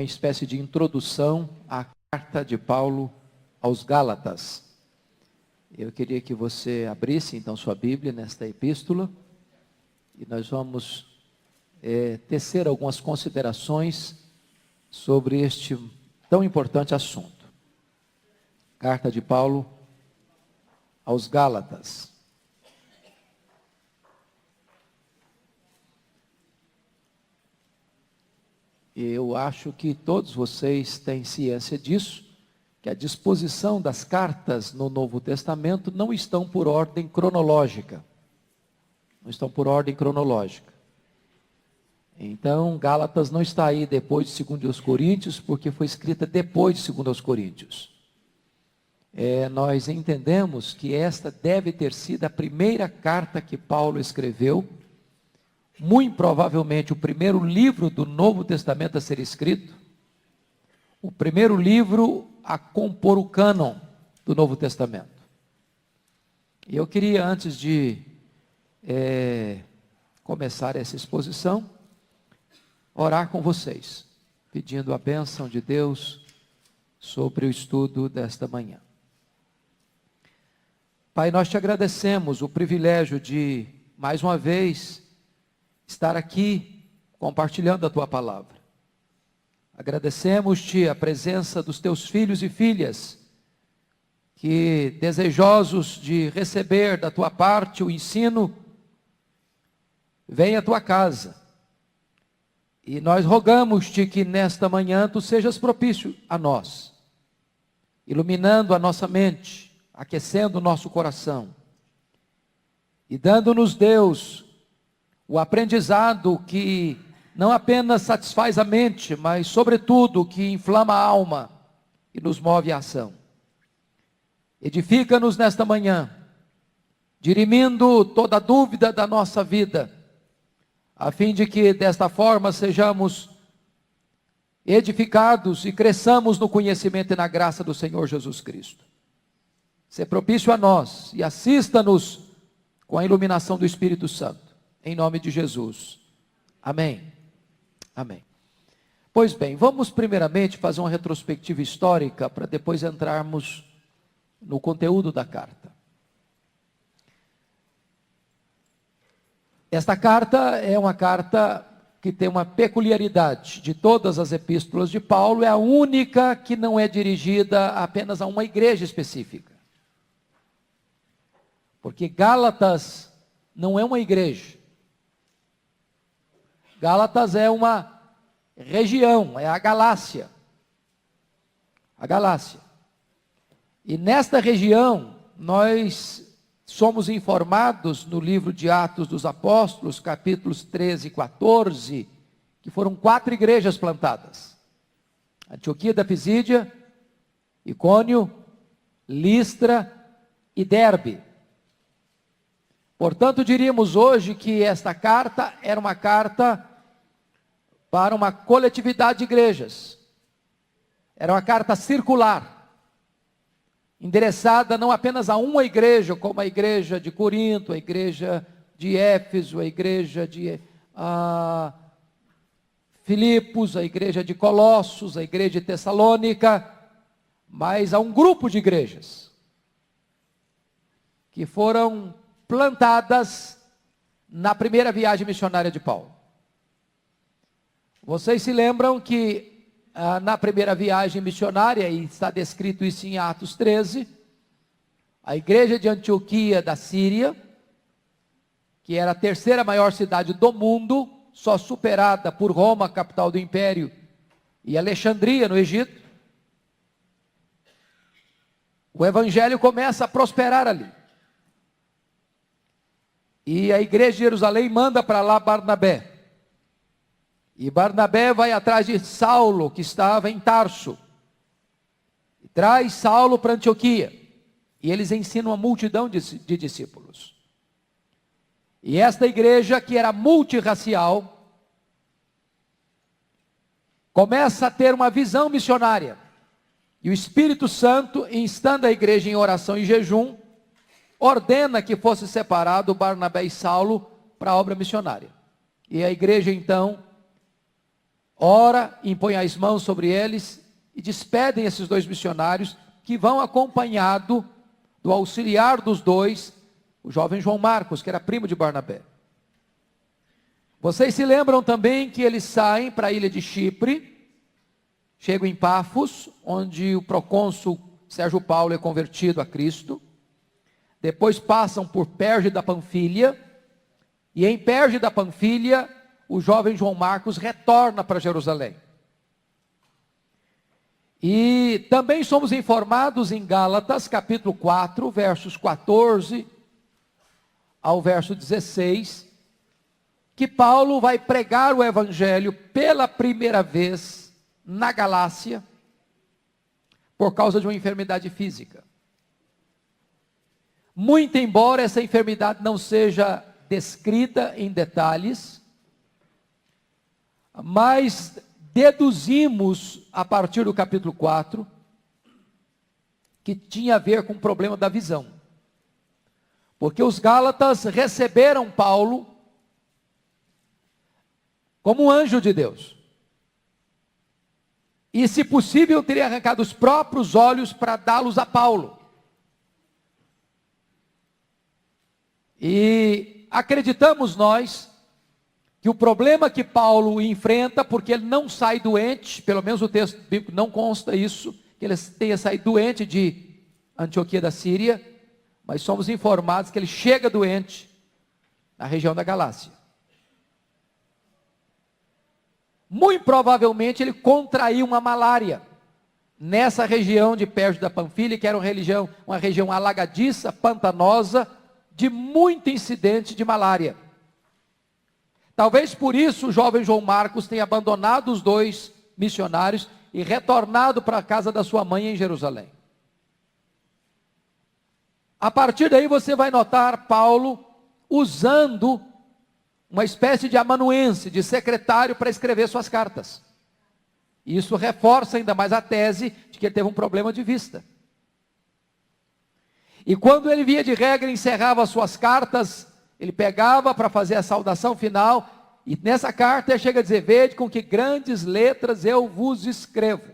uma espécie de introdução à carta de Paulo aos Gálatas. Eu queria que você abrisse então sua Bíblia nesta epístola e nós vamos tecer algumas considerações sobre este tão importante assunto. Carta de Paulo aos Gálatas. Eu acho que todos vocês têm ciência disso, que a disposição das cartas no Novo Testamento não estão por ordem cronológica. Não estão por ordem cronológica. Então, Gálatas não está aí depois de 2 Coríntios, porque foi escrita depois de 2 Coríntios. Nós entendemos que esta deve ter sido a primeira carta que Paulo escreveu, muito provavelmente o primeiro livro do Novo Testamento a ser escrito, o primeiro livro a compor o cânon do Novo Testamento. E eu queria, antes de começar essa exposição, orar com vocês, pedindo a bênção de Deus sobre o estudo desta manhã. Pai, nós te agradecemos o privilégio de, mais uma vez, estar aqui compartilhando a tua palavra. Agradecemos-te a presença dos teus filhos e filhas, que desejosos de receber da tua parte o ensino, vêm à tua casa. E nós rogamos-te que nesta manhã tu sejas propício a nós, iluminando a nossa mente, aquecendo o nosso coração, e dando-nos, Deus, o aprendizado que não apenas satisfaz a mente, mas sobretudo que inflama a alma e nos move à ação. Edifica-nos nesta manhã, dirimindo toda dúvida da nossa vida, a fim de que desta forma sejamos edificados e cresçamos no conhecimento e na graça do Senhor Jesus Cristo. Sê propício a nós e assista-nos com a iluminação do Espírito Santo, em nome de Jesus. Amém. Amém. Pois bem, vamos primeiramente fazer uma retrospectiva histórica para depois entrarmos no conteúdo da carta. Esta carta é uma carta que tem uma peculiaridade. De todas as epístolas de Paulo, é a única que não é dirigida apenas a uma igreja específica. Porque Gálatas não é uma igreja. Gálatas é uma região, é a Galácia. A Galácia. E nesta região, nós somos informados no livro de Atos dos Apóstolos, capítulos 13 e 14, que foram 4 igrejas plantadas. Antioquia da Pisídia, Icônio, Listra e Derbe. Portanto, diríamos hoje que esta carta era uma carta para uma coletividade de igrejas. Era uma carta circular, endereçada não apenas a uma igreja, como a igreja de Corinto, a igreja de Éfeso, a igreja de Filipos, a igreja de Colossos, a igreja de Tessalônica, mas a um grupo de igrejas que foram plantadas na primeira viagem missionária de Paulo. Vocês se lembram que na primeira viagem missionária, e está descrito isso em Atos 13, a igreja de Antioquia da Síria, que era a terceira maior cidade do mundo, só superada por Roma, capital do império, e Alexandria, no Egito, o evangelho começa a prosperar ali. E a igreja de Jerusalém manda para lá Barnabé. E Barnabé vai atrás de Saulo, que estava em Tarso. E traz Saulo para Antioquia. E eles ensinam uma multidão de discípulos. E esta igreja, que era multirracial, começa a ter uma visão missionária. E o Espírito Santo, instando a igreja em oração e jejum, ordena que fosse separado Barnabé e Saulo para a obra missionária. E a igreja então ora, impõe as mãos sobre eles e despedem esses 2 missionários, que vão acompanhado do auxiliar dos 2, o jovem João Marcos, que era primo de Barnabé. Vocês se lembram também que eles saem para a ilha de Chipre, chegam em Pafos, onde o procônsul Sérgio Paulo é convertido a Cristo. Depois passam por Perge da Panfilha, e em Perge da Panfilha, o jovem João Marcos retorna para Jerusalém. E também somos informados em Gálatas, capítulo 4, versos 14 ao verso 16, que Paulo vai pregar o evangelho pela primeira vez na Galácia, por causa de uma enfermidade física. Muito embora essa enfermidade não seja descrita em detalhes, mas deduzimos a partir do capítulo 4 que tinha a ver com o problema da visão. Porque os Gálatas receberam Paulo como um anjo de Deus. E, se possível, teria arrancado os próprios olhos para dá-los a Paulo. E acreditamos nós que o problema que Paulo enfrenta, porque ele não sai doente, pelo menos o texto bíblico não consta isso, que ele tenha saído doente de Antioquia da Síria, mas somos informados que ele chega doente na região da Galácia. Muito provavelmente ele contraiu uma malária nessa região de Perge da Panfilha, que era uma região alagadiça, pantanosa, de muito incidente de malária. Talvez por isso o jovem João Marcos tenha abandonado os 2 missionários e retornado para a casa da sua mãe em Jerusalém. A partir daí você vai notar Paulo usando uma espécie de amanuense, de secretário para escrever suas cartas. E isso reforça ainda mais a tese de que ele teve um problema de vista. E quando ele via de regra encerrava as suas cartas, ele pegava para fazer a saudação final, e nessa carta ele chega a dizer: vede com que grandes letras eu vos escrevo,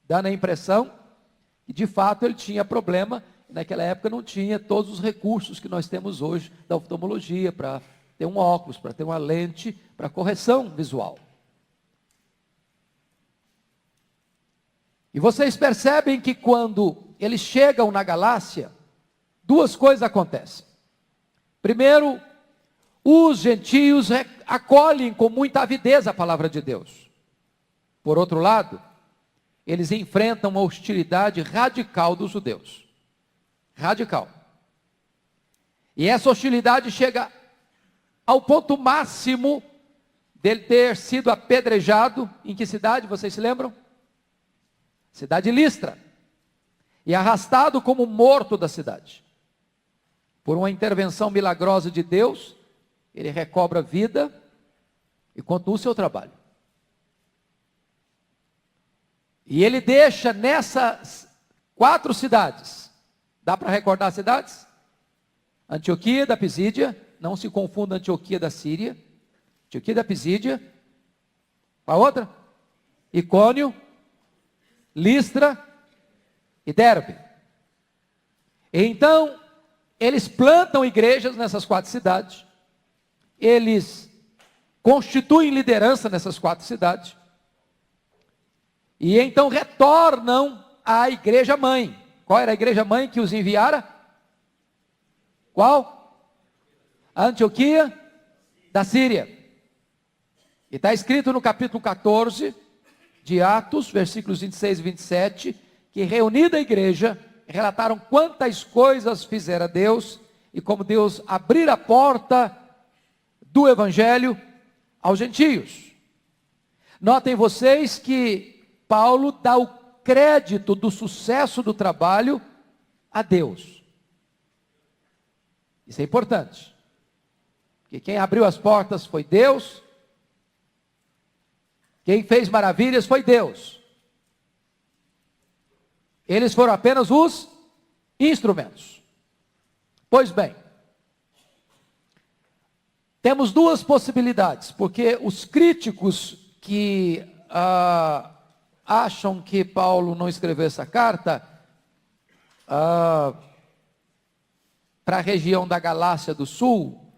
dando a impressão que de fato ele tinha problema. Naquela época não tinha todos os recursos que nós temos hoje da oftalmologia, para ter um óculos, para ter uma lente, para correção visual. E vocês percebem que quando eles chegam na Galácia, 2 coisas acontecem. Primeiro, os gentios acolhem com muita avidez a palavra de Deus. Por outro lado, eles enfrentam uma hostilidade radical dos judeus. Radical. E essa hostilidade chega ao ponto máximo dele ter sido apedrejado. Em que cidade, vocês se lembram? Cidade de Listra. E arrastado como morto da cidade. Por uma intervenção milagrosa de Deus, ele recobra vida e continua o seu trabalho. E ele deixa nessas 4 cidades, dá para recordar as cidades? Antioquia da Pisídia, não se confunda Antioquia da Síria, Antioquia da Pisídia, a outra? Icônio, Listra e Derbe. Então, eles plantam igrejas nessas 4 cidades, eles constituem liderança nessas 4 cidades, e então retornam à igreja mãe. Qual era a igreja mãe que os enviara? Qual? A Antioquia da Síria. E está escrito no capítulo 14 de Atos, versículos 26 e 27, que reunida a igreja, relataram quantas coisas fizera Deus, e como Deus abrira a porta do evangelho aos gentios. Notem vocês que Paulo dá o crédito do sucesso do trabalho a Deus. Isso é importante. Porque quem abriu as portas foi Deus. Quem fez maravilhas foi Deus. Eles foram apenas os instrumentos. Pois bem, temos 2 possibilidades, porque os críticos que acham que Paulo não escreveu essa carta para a região da Galácia do Sul,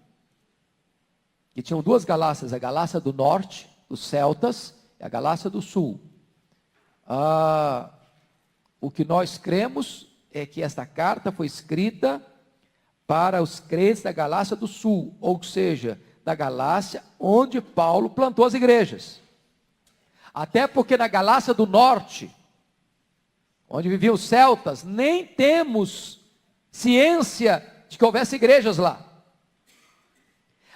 que tinham duas Galácias, a Galácia do Norte, dos celtas, e a Galácia do Sul. O que nós cremos é que esta carta foi escrita para os crentes da Galácia do Sul, ou seja, da Galácia onde Paulo plantou as igrejas. Até porque na Galácia do Norte, onde viviam os celtas, nem temos ciência de que houvesse igrejas lá.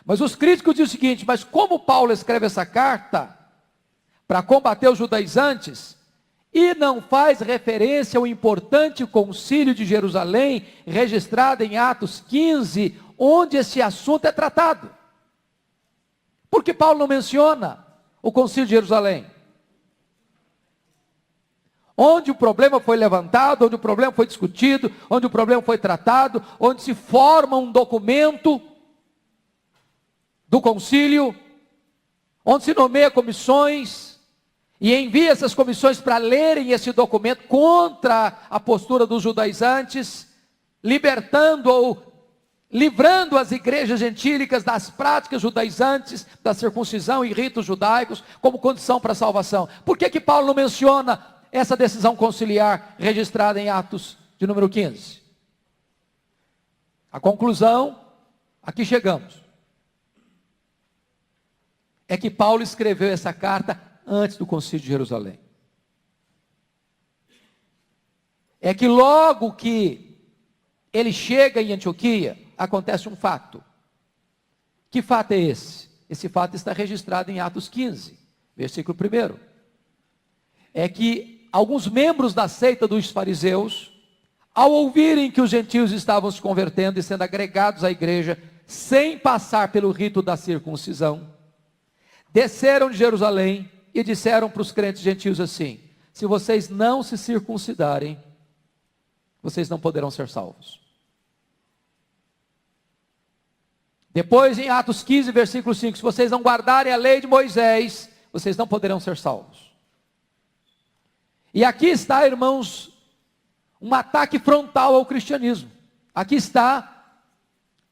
Mas os críticos dizem o seguinte: mas como Paulo escreve essa carta para combater os judaizantes e não faz referência ao importante concílio de Jerusalém, registrado em Atos 15, onde esse assunto é tratado? Por que Paulo não menciona o concílio de Jerusalém? Onde o problema foi levantado, onde o problema foi discutido, onde o problema foi tratado, onde se forma um documento do concílio, onde se nomeia comissões e envia essas comissões para lerem esse documento contra a postura dos judaizantes, libertando ou livrando as igrejas gentílicas das práticas judaizantes, da circuncisão e ritos judaicos como condição para a salvação. Por que Paulo não menciona essa decisão conciliar registrada em Atos de número 15? A conclusão, aqui chegamos, é que Paulo escreveu essa carta antes do concílio de Jerusalém. É que logo que ele chega em Antioquia, acontece um fato. Que fato é esse? Esse fato está registrado em Atos 15, versículo 1. É que alguns membros da seita dos fariseus, ao ouvirem que os gentios estavam se convertendo e sendo agregados à igreja, sem passar pelo rito da circuncisão, desceram de Jerusalém e disseram para os crentes gentios assim: se vocês não se circuncidarem, vocês não poderão ser salvos. Depois em Atos 15, versículo 5, se vocês não guardarem a lei de Moisés, vocês não poderão ser salvos. E aqui está, irmãos, um ataque frontal ao cristianismo. Aqui está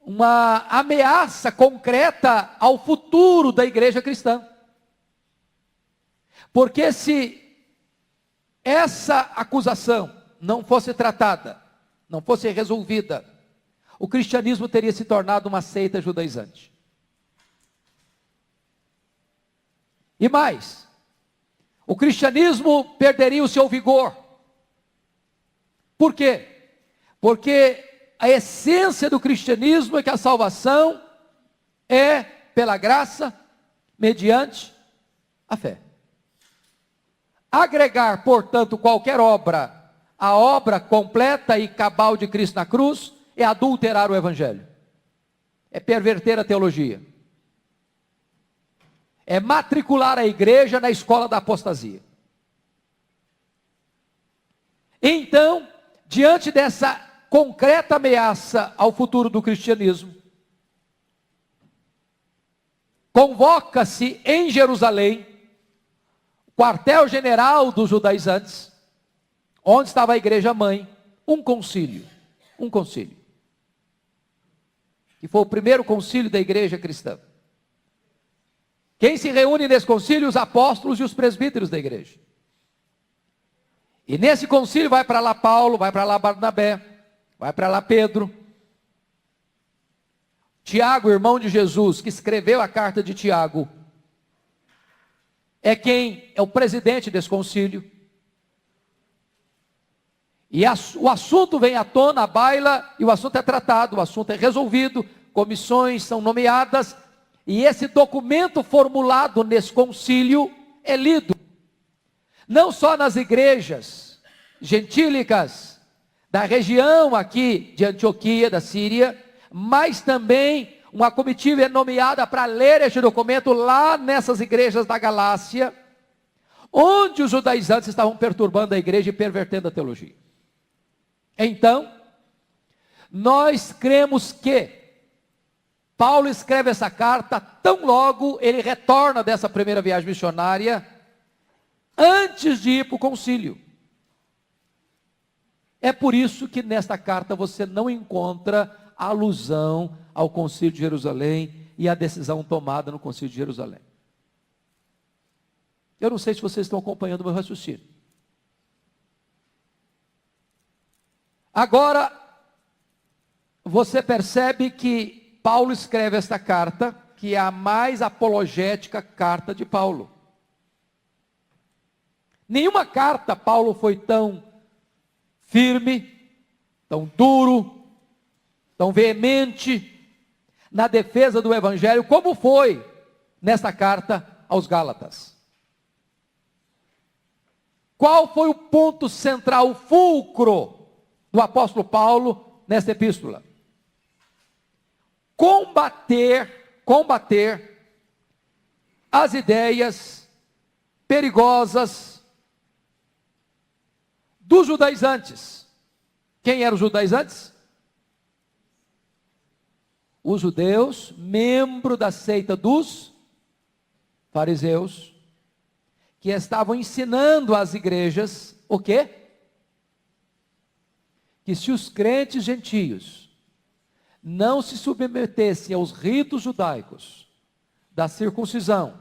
uma ameaça concreta ao futuro da igreja cristã. Porque se essa acusação não fosse tratada, não fosse resolvida, o cristianismo teria se tornado uma seita judaizante. E mais, o cristianismo perderia o seu vigor. Por quê? Porque a essência do cristianismo é que a salvação é pela graça, mediante a fé. Agregar, portanto, qualquer obra, a obra completa e cabal de Cristo na cruz, é adulterar o evangelho, é perverter a teologia, é matricular a igreja na escola da apostasia. Então, diante dessa concreta ameaça ao futuro do cristianismo, convoca-se em Jerusalém, quartel-general dos judaizantes, onde estava a igreja mãe, um concílio, que foi o primeiro concílio da igreja cristã. Quem se reúne nesse concílio? Os apóstolos e os presbíteros da igreja. E nesse concílio vai para lá Paulo, vai para lá Barnabé, vai para lá Pedro. Tiago, irmão de Jesus, que escreveu a carta de Tiago, é quem é o presidente desse concílio. E o assunto vem à tona, à baila, e o assunto é tratado, o assunto é resolvido, comissões são nomeadas, e esse documento formulado nesse concílio é lido, não só nas igrejas gentílicas da região aqui de Antioquia, da Síria, mas também uma comitiva é nomeada para ler este documento lá nessas igrejas da Galácia, onde os judaizantes estavam perturbando a igreja e pervertendo a teologia. Então, nós cremos que Paulo escreve essa carta tão logo ele retorna dessa primeira viagem missionária, antes de ir para o concílio. É por isso que nesta carta você não encontra alusão ao concílio de Jerusalém e à decisão tomada no concílio de Jerusalém. Eu não sei se vocês estão acompanhando o meu raciocínio. Agora, você percebe que Paulo escreve esta carta, que é a mais apologética carta de Paulo. Nenhuma carta Paulo foi tão firme, tão duro, tão veemente na defesa do Evangelho, como foi nesta carta aos Gálatas. Qual foi o ponto central, o fulcro do apóstolo Paulo nesta epístola? Combater as ideias perigosas dos judaizantes. Quem eram os judaizantes? Os judeus, membro da seita dos fariseus, que estavam ensinando às igrejas o quê? Que se os crentes gentios não se submetessem aos ritos judaicos da circuncisão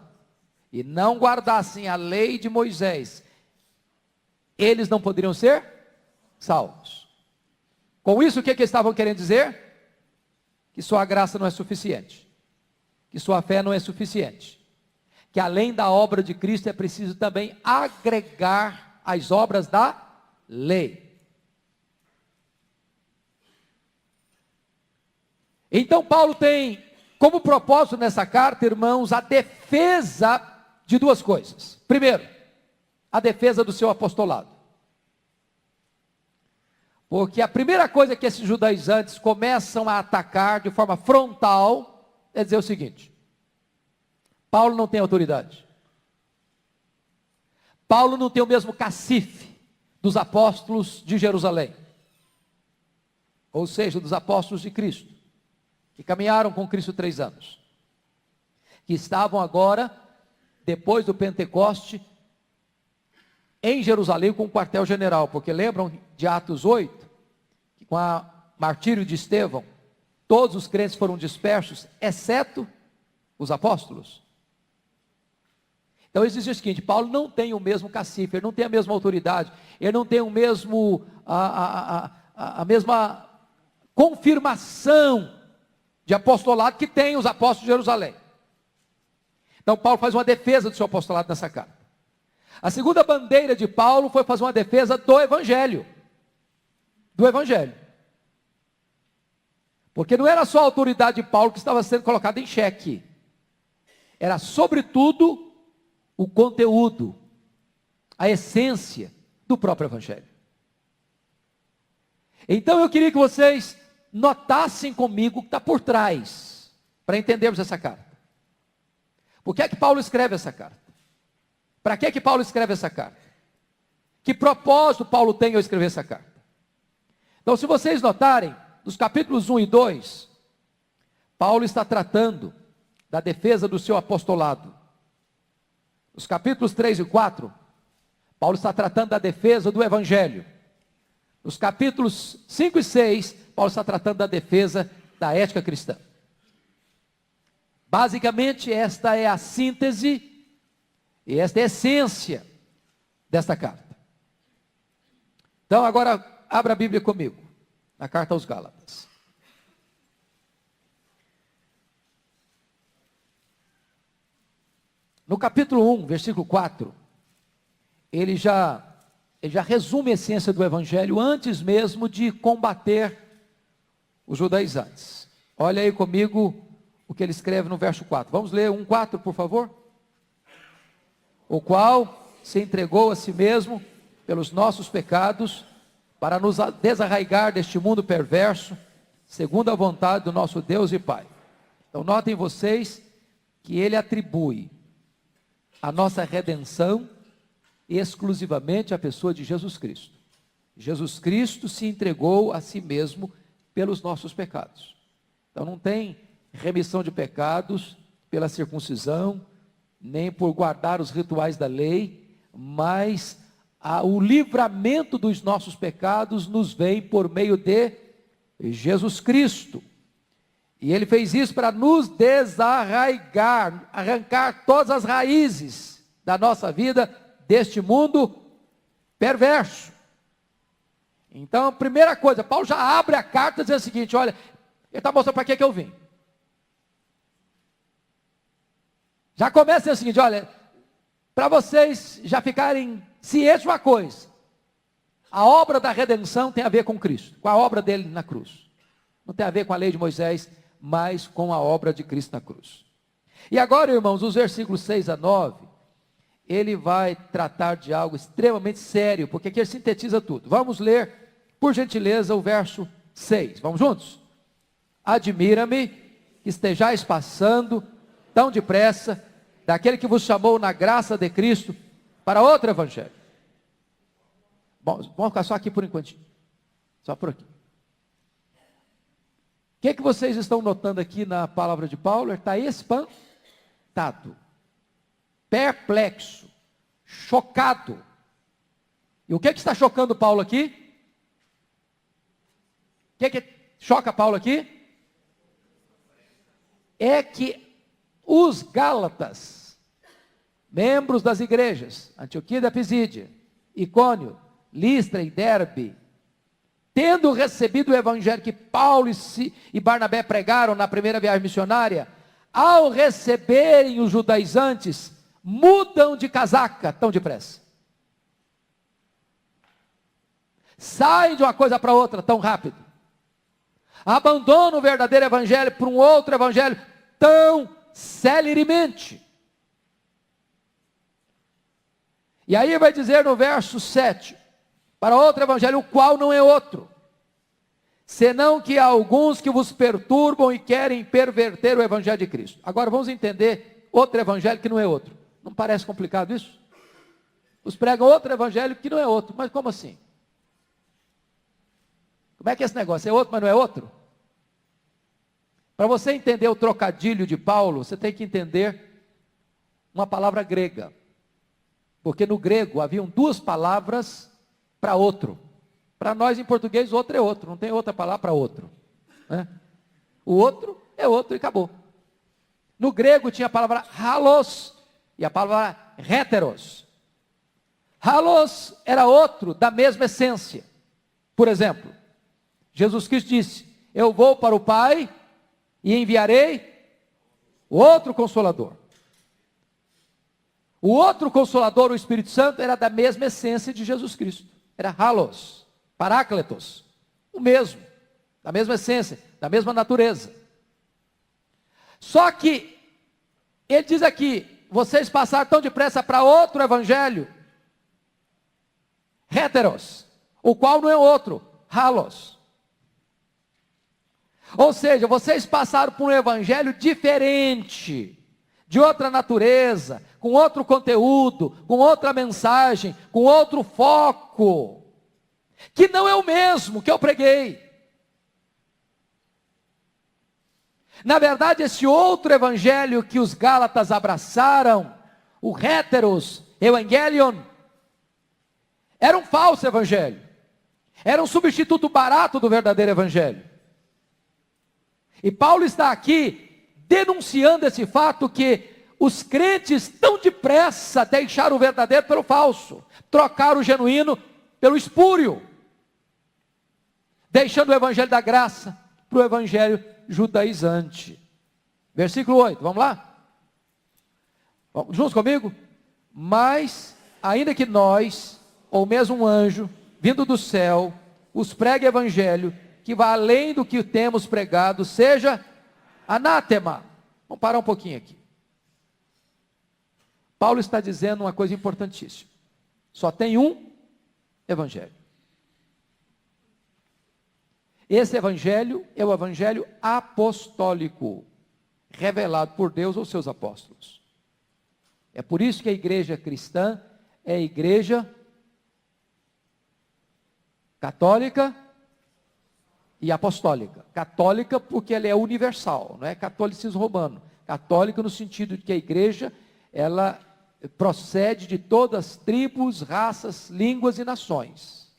e não guardassem a lei de Moisés, eles não poderiam ser salvos. Com isso, o que eles estavam querendo dizer? Que sua graça não é suficiente, que sua fé não é suficiente, que além da obra de Cristo é preciso também agregar as obras da lei. Então Paulo tem como propósito nessa carta, irmãos, a defesa de duas coisas. Primeiro, a defesa do seu apostolado. Porque a primeira coisa que esses judaizantes começam a atacar de forma frontal é dizer o seguinte: Paulo não tem autoridade. Paulo não tem o mesmo cacife dos apóstolos de Jerusalém. Ou seja, dos apóstolos de Cristo, que caminharam com Cristo 3 anos. Que estavam agora, depois do Pentecoste, em Jerusalém com o quartel-general. Porque lembram de Atos 8? Que com o martírio de Estevão, todos os crentes foram dispersos, exceto os apóstolos. Então eles dizem o seguinte: Paulo não tem o mesmo cacife, ele não tem a mesma autoridade, ele não tem o mesmo, a mesma confirmação de apostolado que tem os apóstolos de Jerusalém. Então Paulo faz uma defesa do seu apostolado nessa carta. A segunda bandeira de Paulo foi fazer uma defesa do Evangelho. Do Evangelho. Porque não era só a autoridade de Paulo que estava sendo colocada em xeque. Era sobretudo o conteúdo, a essência do próprio Evangelho. Então eu queria que vocês notassem comigo o que está por trás, para entendermos essa carta. Por que é que Paulo escreve essa carta? Para que é que Paulo escreve essa carta? Que propósito Paulo tem ao escrever essa carta? Então, se vocês notarem, nos capítulos 1 e 2, Paulo está tratando da defesa do seu apostolado. Nos capítulos 3 e 4, Paulo está tratando da defesa do Evangelho. Nos capítulos 5 e 6, Paulo está tratando da defesa da ética cristã. Basicamente, esta é a síntese e esta é a essência desta carta. Então, agora, abra a Bíblia comigo, na carta aos Gálatas. No capítulo 1, versículo 4, ele já resume a essência do Evangelho antes mesmo de combater os judaizantes. Olha aí comigo o que ele escreve no verso 4. Vamos ler 1:4, por favor? O qual se entregou a si mesmo pelos nossos pecados, para nos desarraigar deste mundo perverso, segundo a vontade do nosso Deus e Pai. Então notem vocês que ele atribui a nossa redenção exclusivamente à pessoa de Jesus Cristo. Jesus Cristo se entregou a si mesmo pelos nossos pecados. Então não tem remissão de pecados pela circuncisão, nem por guardar os rituais da lei, mas o livramento dos nossos pecados nos vem por meio de Jesus Cristo. E Ele fez isso para nos desarraigar, arrancar todas as raízes da nossa vida deste mundo perverso. Então, a primeira coisa, Paulo já abre a carta dizendo o seguinte: olha, ele está mostrando para que eu vim. Já começa dizendo o seguinte: olha, para vocês já ficarem cientes de uma coisa, a obra da redenção tem a ver com Cristo, com a obra dele na cruz. Não tem a ver com a lei de Moisés, mas com a obra de Cristo na cruz. E agora, irmãos, os versículos 6 a 9, ele vai tratar de algo extremamente sério, porque aqui ele sintetiza tudo. Vamos ler, por gentileza, o verso 6. Vamos juntos? Admira-me que estejais passando tão depressa daquele que vos chamou na graça de Cristo para outro evangelho. Bom, vamos ficar só aqui por enquanto. Só por aqui. O que vocês estão notando aqui na palavra de Paulo? Ele está espantado, perplexo, chocado. E o que está chocando Paulo aqui? O que choca Paulo aqui? É que os Gálatas, membros das igrejas, Antioquia da Pisídia, Icônio, Listra e Derbe, tendo recebido o evangelho que Paulo e Barnabé pregaram na primeira viagem missionária, ao receberem os judaizantes, mudam de casaca tão depressa. Saem de uma coisa para outra tão rápido. Abandonam o verdadeiro evangelho por um outro evangelho tão celeremente. E aí vai dizer no verso 7, para outro evangelho, o qual não é outro, senão que há alguns que vos perturbam e querem perverter o evangelho de Cristo. Agora vamos entender outro evangelho que não é outro. Não parece complicado isso? Os pregam outro evangelho que não é outro, mas como assim? Como é que é esse negócio? É outro, mas não é outro? Para você entender o trocadilho de Paulo, você tem que entender uma palavra grega. Porque no grego haviam duas palavras para outro. Para nós em português, outro é outro, não tem outra palavra para outro. Né? O outro é outro e acabou. No grego tinha a palavra halos e a palavra heteros. Halos era outro da mesma essência. Por exemplo, Jesus Cristo disse: eu vou para o Pai e enviarei outro Consolador. O outro Consolador, o Espírito Santo, era da mesma essência de Jesus Cristo. Era halos, parácletos, o mesmo, da mesma essência, da mesma natureza. Só que, ele diz aqui, vocês passaram tão depressa para outro evangelho, heteros, o qual não é outro, halos. Ou seja, vocês passaram por um evangelho diferente, de outra natureza, com outro conteúdo, com outra mensagem, com outro foco, que não é o mesmo que eu preguei. Na verdade, esse outro evangelho que os Gálatas abraçaram, o heteros, evangelion, era um falso evangelho, era um substituto barato do verdadeiro evangelho. E Paulo está aqui denunciando esse fato que os crentes tão depressa deixaram o verdadeiro pelo falso, trocaram o genuíno pelo espúrio, deixando o evangelho da graça para o evangelho judaizante. Versículo 8, vamos lá? Vamos, juntos comigo? Mas, ainda que nós, ou mesmo um anjo, vindo do céu, os pregue evangelho, que vá além do que temos pregado, seja anátema. Vamos parar um pouquinho aqui. Paulo está dizendo uma coisa importantíssima. Só tem um evangelho. Esse evangelho é o evangelho apostólico, revelado por Deus aos seus apóstolos. É por isso que a igreja cristã é a igreja católica e apostólica. Católica porque ela é universal, não é catolicismo romano. Católica no sentido de que a igreja, ela procede de todas as tribos, raças, línguas e nações.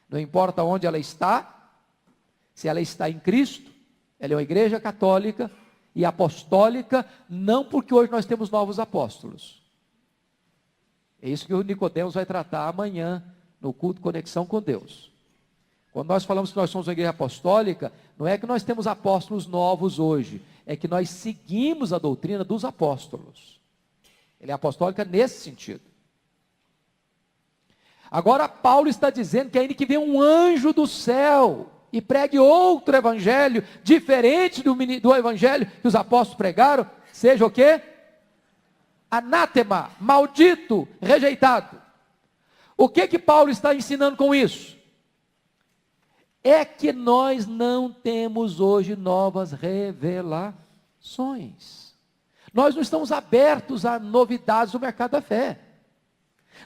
Não importa onde ela está, se ela está em Cristo, ela é uma igreja católica e apostólica, não porque hoje nós temos novos apóstolos. É isso que o Nicodemos vai tratar amanhã, no culto Conexão com Deus. Quando nós falamos que nós somos uma igreja apostólica, não é que nós temos apóstolos novos hoje, é que nós seguimos a doutrina dos apóstolos. Ele é apostólica nesse sentido. Agora Paulo está dizendo que ainda que venha um anjo do céu e pregue outro evangelho, diferente do evangelho que os apóstolos pregaram, seja o quê? Anátema, maldito, rejeitado. O que Paulo está ensinando com isso? É que nós não temos hoje novas revelações. Nós não estamos abertos a novidades do mercado da fé.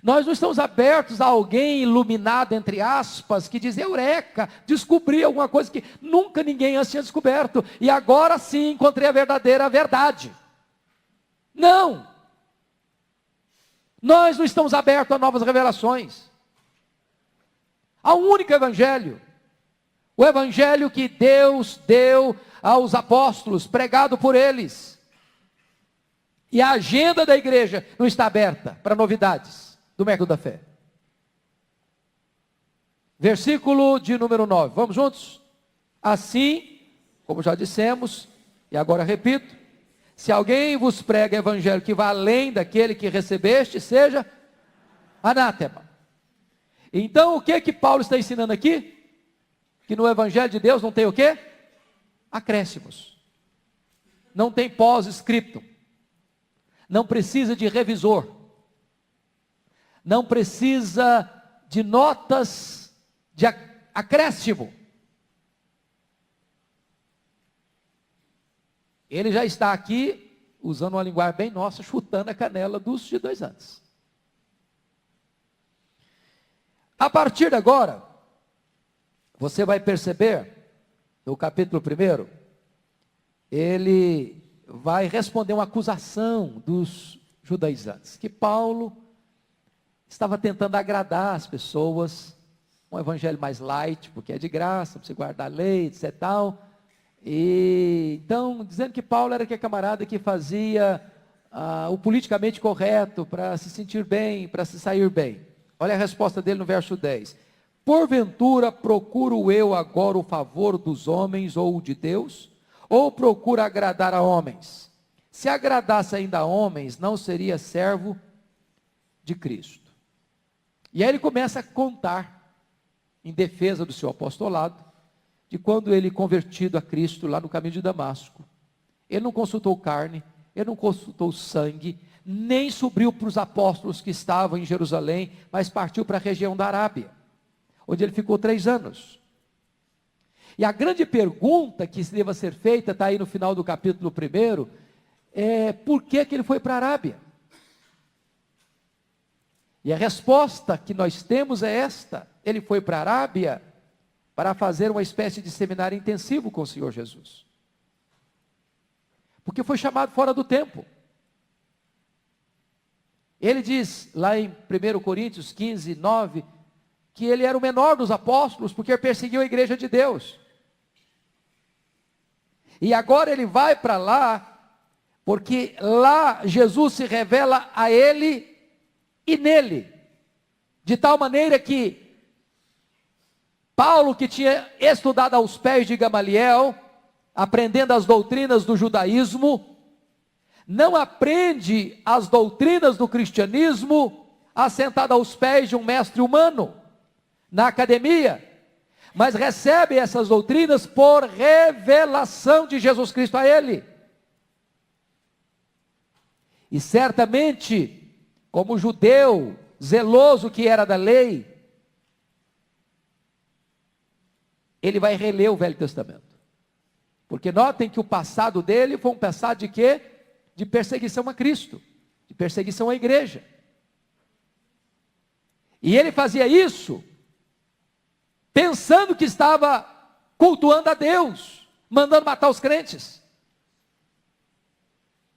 Nós não estamos abertos a alguém iluminado, entre aspas, que diz, eureka, descobri alguma coisa que nunca ninguém antes tinha descoberto, e agora sim encontrei a verdadeira verdade. Não! Nós não estamos abertos a novas revelações. Há um único evangelho. O evangelho que Deus deu aos apóstolos, pregado por eles. E a agenda da igreja não está aberta para novidades do método da fé. Versículo de número 9. Vamos juntos? Assim, como já dissemos, e agora repito, se alguém vos prega evangelho que vá além daquele que recebeste, seja anátema. Então, o que Paulo está ensinando aqui? Que no evangelho de Deus não tem o quê? Acréscimos. Não tem pós-scriptum. Não precisa de revisor. Não precisa de notas de acréscimo. Ele já está aqui, usando uma linguagem bem nossa, chutando a canela dos de 2 anos. A partir de agora, você vai perceber, no capítulo 1, ele vai responder uma acusação dos judaizantes, que Paulo estava tentando agradar as pessoas, um evangelho mais light, porque é de graça, para você guardar a lei, etc. Tal. E então, dizendo que Paulo era aquele camarada que fazia o politicamente correto, para se sentir bem, para se sair bem. Olha a resposta dele no verso 10. Porventura procuro eu agora o favor dos homens ou o de Deus? Ou procuro agradar a homens? Se agradasse ainda a homens, não seria servo de Cristo. E aí ele começa a contar, em defesa do seu apostolado, de quando ele convertido a Cristo lá no caminho de Damasco. Ele não consultou carne, ele não consultou sangue, nem subiu para os apóstolos que estavam em Jerusalém, mas partiu para a região da Arábia, onde ele ficou 3 anos. E a grande pergunta que deva ser feita, está aí no final do capítulo 1, é por que ele foi para a Arábia? E a resposta que nós temos é esta: ele foi para a Arábia para fazer uma espécie de seminário intensivo com o Senhor Jesus. Porque foi chamado fora do tempo. Ele diz lá em 1 Coríntios 15, 9, que ele era o menor dos apóstolos, porque perseguiu a igreja de Deus. E agora ele vai para lá, porque lá Jesus se revela a ele e nele, de tal maneira que Paulo, que tinha estudado aos pés de Gamaliel, aprendendo as doutrinas do judaísmo, não aprende as doutrinas do cristianismo assentado aos pés de um mestre humano, na academia, mas recebe essas doutrinas por revelação de Jesus Cristo a ele. E certamente, como judeu, zeloso que era da lei, ele vai reler o Velho Testamento. Porque notem que o passado dele foi um passado de quê? De perseguição a Cristo, de perseguição à igreja. E ele fazia isso pensando que estava cultuando a Deus, mandando matar os crentes.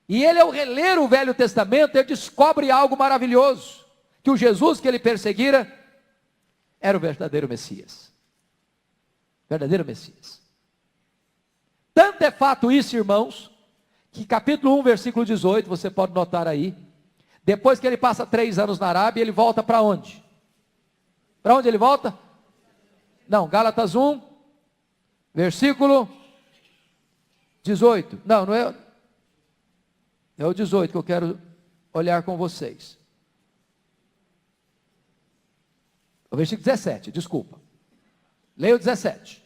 E ele, ao reler o Velho Testamento, ele descobre algo maravilhoso, que o Jesus que ele perseguira era o verdadeiro Messias. Verdadeiro Messias. Tanto é fato isso, irmãos, que capítulo 1, versículo 18, você pode notar aí, depois que ele passa 3 anos na Arábia, ele volta para onde? Para onde ele volta? Não, Gálatas 1, versículo 18. Não é... É o 18 que eu quero olhar com vocês. O versículo 17, desculpa. Leia o 17.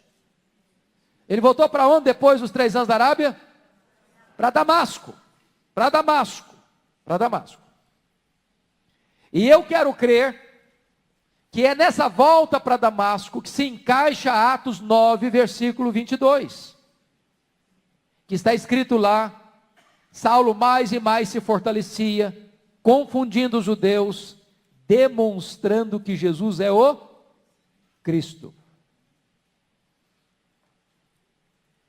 Ele voltou para onde depois dos 3 anos da Arábia? Para Damasco. Para Damasco. Para Damasco. E eu quero crer que é nessa volta para Damasco que se encaixa Atos 9, versículo 22. Que está escrito lá: Saulo mais e mais se fortalecia, confundindo os judeus, demonstrando que Jesus é o Cristo.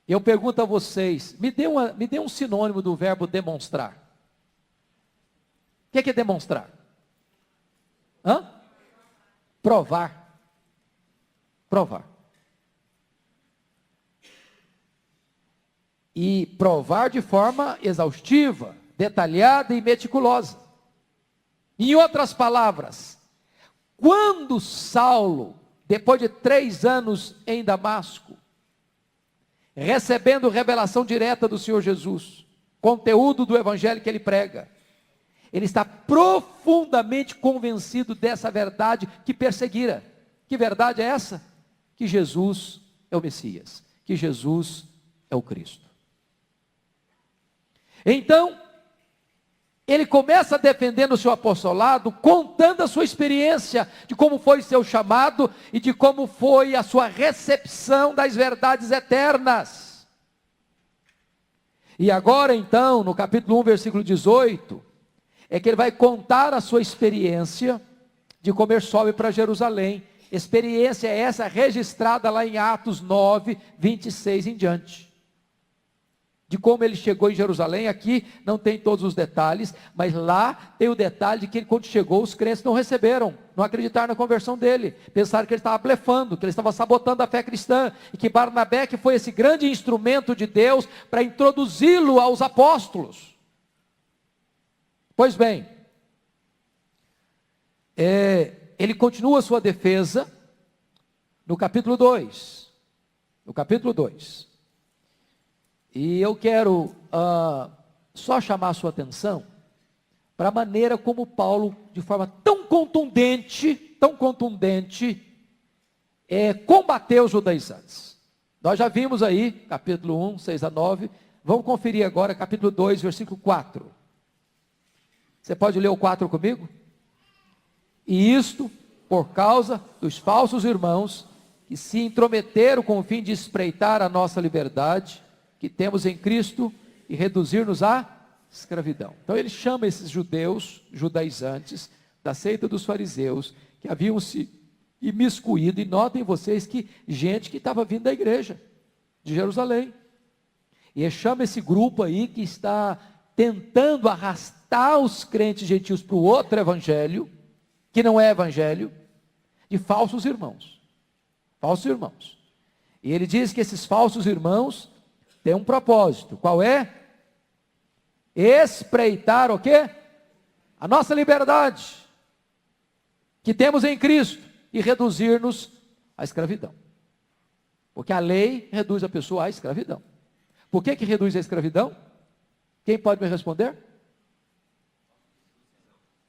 Eu pergunto a vocês, me dê um sinônimo do verbo demonstrar. O que é demonstrar? Provar. Provar. E provar de forma exaustiva, detalhada e meticulosa. Em outras palavras, quando Saulo, depois de 3 anos em Damasco, recebendo revelação direta do Senhor Jesus, conteúdo do evangelho que ele prega, ele está profundamente convencido dessa verdade que perseguira. Que verdade é essa? Que Jesus é o Messias, que Jesus é o Cristo. Então, ele começa defendendo o seu apostolado, contando a sua experiência, de como foi seu chamado, e de como foi a sua recepção das verdades eternas. E agora então, no capítulo 1, versículo 18, é que ele vai contar a sua experiência, de como ele sobe para Jerusalém. Experiência essa registrada lá em Atos 9, 26 em diante. De como ele chegou em Jerusalém. Aqui não tem todos os detalhes, mas lá tem o detalhe de que quando chegou, os crentes não receberam, não acreditaram na conversão dele, pensaram que ele estava blefando, que ele estava sabotando a fé cristã, e que Barnabé, que foi esse grande instrumento de Deus para introduzi-lo aos apóstolos. Pois bem, ele continua a sua defesa no capítulo 2, no capítulo 2. E eu quero só chamar a sua atenção para a maneira como Paulo, de forma tão contundente, combateu os judaizantes. Nós já vimos aí, capítulo 1, 6 a 9, vamos conferir agora, capítulo 2, versículo 4. Você pode ler o 4 comigo? E isto por causa dos falsos irmãos, que se intrometeram com o fim de espreitar a nossa liberdade, que temos em Cristo, e reduzir-nos à escravidão. Então ele chama esses judeus, judaizantes, da seita dos fariseus, que haviam se imiscuído, e notem vocês que gente que estava vindo da igreja, de Jerusalém, e ele chama esse grupo aí, que está tentando arrastar os crentes gentios para o outro evangelho, que não é evangelho, de falsos irmãos, e ele diz que esses falsos irmãos tem um propósito. Qual é? Espreitar o quê? A nossa liberdade, que temos em Cristo, e reduzir-nos à escravidão. Porque a lei reduz a pessoa à escravidão. Por que reduz a escravidão? Quem pode me responder?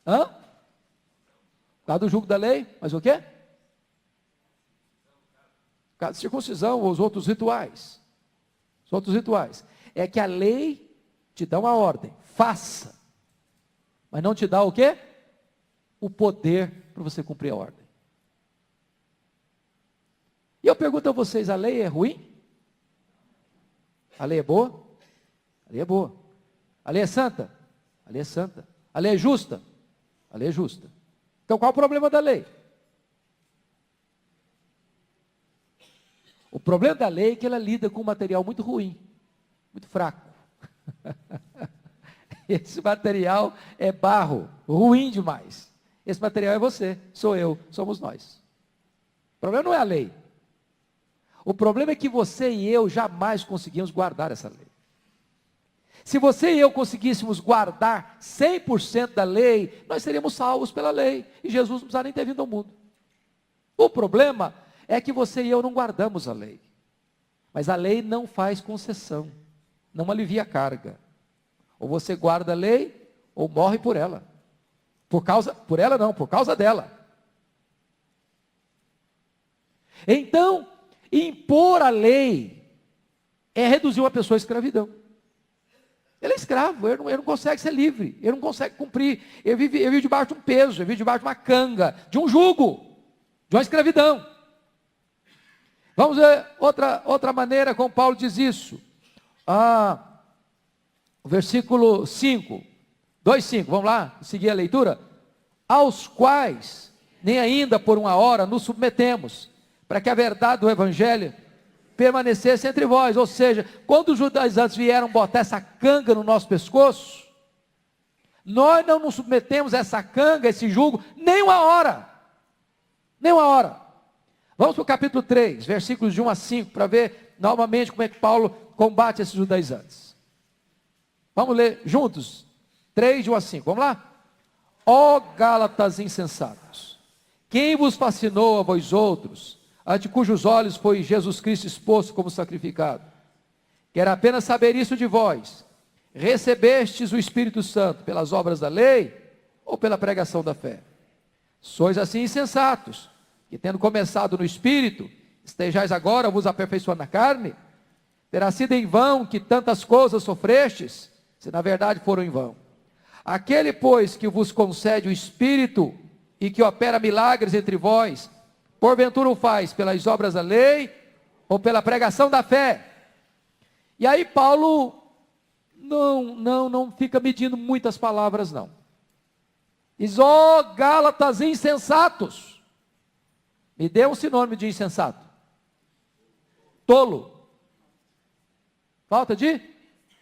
Por causa do jugo da lei, mas o quê? Por causa da circuncisão, ou os outros rituais. É que a lei te dá uma ordem, faça, mas não te dá o quê? O poder para você cumprir a ordem. E eu pergunto a vocês, a lei é ruim? A lei é boa? A lei é boa. A lei é santa? A lei é santa. A lei é justa? A lei é justa. Então qual é o problema da lei? O problema da lei é que ela lida com um material muito ruim, muito fraco. Esse material é barro, ruim demais. Esse material é você, sou eu, somos nós. O problema não é a lei. O problema é que você e eu jamais conseguimos guardar essa lei. Se você e eu conseguíssemos guardar 100% da lei, nós seríamos salvos pela lei. E Jesus não precisava nem ter vindo ao mundo. O problema é que você e eu não guardamos a lei. Mas a lei não faz concessão. Não alivia a carga. Ou você guarda a lei, ou morre por ela. Por ela não, por causa dela. Então, impor a lei é reduzir uma pessoa à escravidão. Ele é escravo, ele não consegue ser livre, ele não consegue cumprir. Ele vive debaixo de um peso, ele vive debaixo de uma canga, de um jugo, de uma escravidão. Vamos ver outra maneira como Paulo diz isso. O versículo 5, 2:5, vamos lá, seguir a leitura. Aos quais, nem ainda por uma hora, nos submetemos, para que a verdade do Evangelho permanecesse entre vós. Ou seja, quando os judaizantes vieram botar essa canga no nosso pescoço, nós não nos submetemos a essa canga, esse jugo, nem uma hora. Nem uma hora. Vamos para o capítulo 3, versículos de 1 a 5, para ver novamente como é que Paulo combate esses judaizantes. Vamos ler juntos, 3, de 1 a 5, vamos lá? Ó Gálatas insensatos, quem vos fascinou a vós outros, ante cujos olhos foi Jesus Cristo exposto como sacrificado? Quero apenas saber isso de vós: recebestes o Espírito Santo pelas obras da lei, ou pela pregação da fé? Sois assim insensatos, que tendo começado no Espírito, estejais agora vos aperfeiçoando na carne? Terá sido em vão que tantas coisas sofrestes, se na verdade foram em vão. Aquele, pois, que vos concede o Espírito, e que opera milagres entre vós, porventura o faz pelas obras da lei, ou pela pregação da fé? E aí Paulo não fica medindo muitas palavras não. Diz: ó Gálatas insensatos. Me dê um sinônimo de insensato. Tolo. Falta de